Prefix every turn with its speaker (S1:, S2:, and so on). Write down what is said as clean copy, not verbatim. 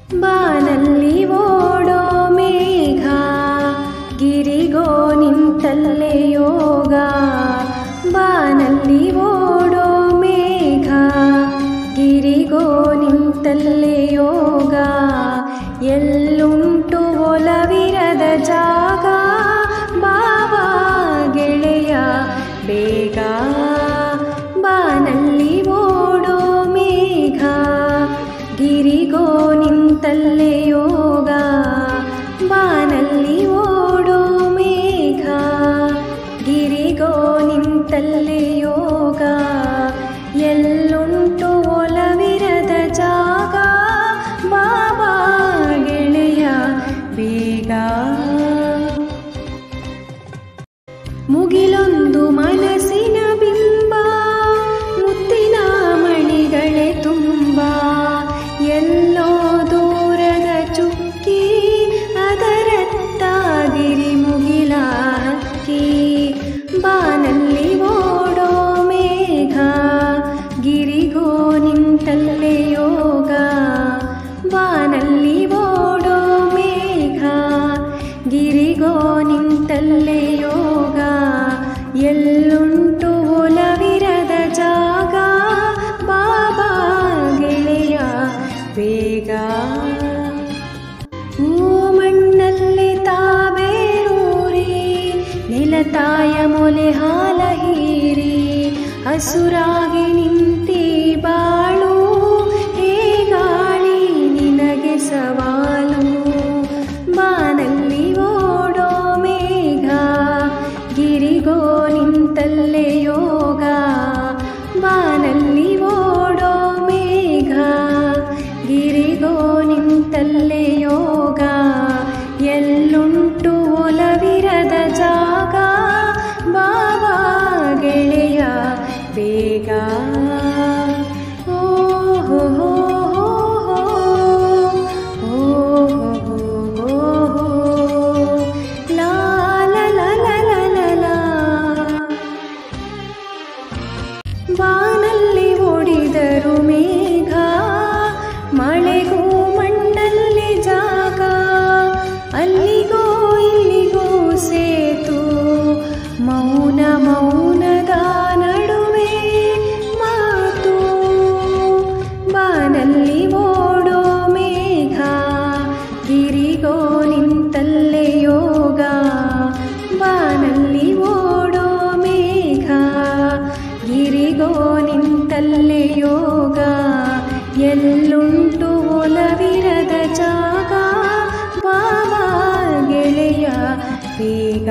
S1: ಬಾನಲ್ಲಿ ಓಡೋ ಮೇಘ ಗಿರಿಗೋ ನಿಂತಲ್ಲೇ ಯೋಗ. ಬಾನಲ್ಲಿ ಓಡೋ ಮೇಘ ಗಿರಿಗೋ ನಿಂತಲ್ಲೇ ಯೋಗ. ಎಲ್ಲುಂಟು ಒಲವಿರದ ಜಾಗ ಬಾಬಾ ಗೆಳೆಯ ಬೇಗ. ಬಾನಲ್ಲಿ ಓಡೋ ಮೇಘ ಗಿರಿಗೋ ನಿಂತಲ್ಲೇ ಯೋಗ. ಬಾನಲ್ಲಿ ಓಡೋ ಮೇಘ ಗಿರಿಗೋ ನಿಂತಲ್ಲೇ ಯೋಗ. ಎಲ್ಲುಂಟು ಒಲವಿರದ ಜಾಗ ಬಾಬಾ ಗೆಳೆಯ ಬೇಗ. ಮುಗಿಲೊಂದು ಮನಸ್ಸಿನ ಬಿಂಬ ಮುತ್ತಿನ ಮಣಿಗಳೇ ತುಂಬ. ಎಲ್ಲೋ ದೂರದ ಚುಕ್ಕಿ ಅದರತ್ತ ಗಿರಿ ಮುಗಿಲ ಹಕ್ಕಿ. ಬಾನಲ್ಲಿ ಓಡೋ ಮೇಘ ಗಿರಿಗೋ ನಿಂತಲ್ಲೇ ಯೋಗ. ಬಾನಲ್ಲಿ ಓಡೋ ಮೇಘ ಗಿರಿಗೋ ನಿಂತಲ್ಲೇ ಯೋಗ. ಎಲ್ಲುಂಟು ಒಲವಿರದ ಜಾಗ ಬಾಬಾ ಗೆಳೆಯ ಬೇಗ. ಮಣ್ಣಲ್ಲಿ ತಾವೇರೂರಿ ನೆಲತಾಯ ಮೊಲೆ ಹಾಲ ಹೀರಿ. ಹಸುರಾಗಿ ನಿಂತಿ ಬಾಳು ಹೇಗಾಳಿ ನಿನಗೆ ಸವಾಲು. ಬಾನಲ್ಲಿ ಓಡೋ ಮೇಘ ಗಿರಿಗೋ ನಿಂತಲ್ಲೇ ಯೋಗ. ಬಾನಲ್ಲಿ ಓಡೋ ಮೇಘ ಗಿರಿಗೋ ನಿಂತಲ್ಲೇ ಯೋಗ. ಎಲ್ಲುಂಟು ಒಲವಿರದ ಜಾಗ ಬಾಬಾ ಗೆಳೆಯ ಬೇಗ. ಓಹೋ ಹೋ ಹೋ ಹೋ ಹೋ ಹೋ ಲಾ ಲಾ ಲಾ ಲಾ ಲಾ ಲಾ. ಬಾನಲ್ಲಿ ಓಡಿದರು ಮೇಘ ಮಳೆಗೂ ಮಣ್ಣಲ್ಲಿ ಜಾಗ. ಅಲ್ಲಿಗೋ ಇಲ್ಲಿಗೋ ಸೇತು ಮೌನ ಮೌನದ ನಡುವೆ ಮಾತು. ಬಾನಲ್ಲಿ ಓಡೋ ಮೇಘ ಗಿರಿಗೋ ನಿಂತಲ್ಲೇ ಯೋಗ. ಬಾನಲ್ಲಿ ಓಡೋ ಮೇಘ ಗಿರಿಗೋ ನಿಂತಲ್ಲೇ ಯೋಗ. ಎಲ್ಲುಂಟು ಒಲವಿರದ ಜಾಗ ಬಾಬಾ ಗೆಳೆಯ ಬೇಗ.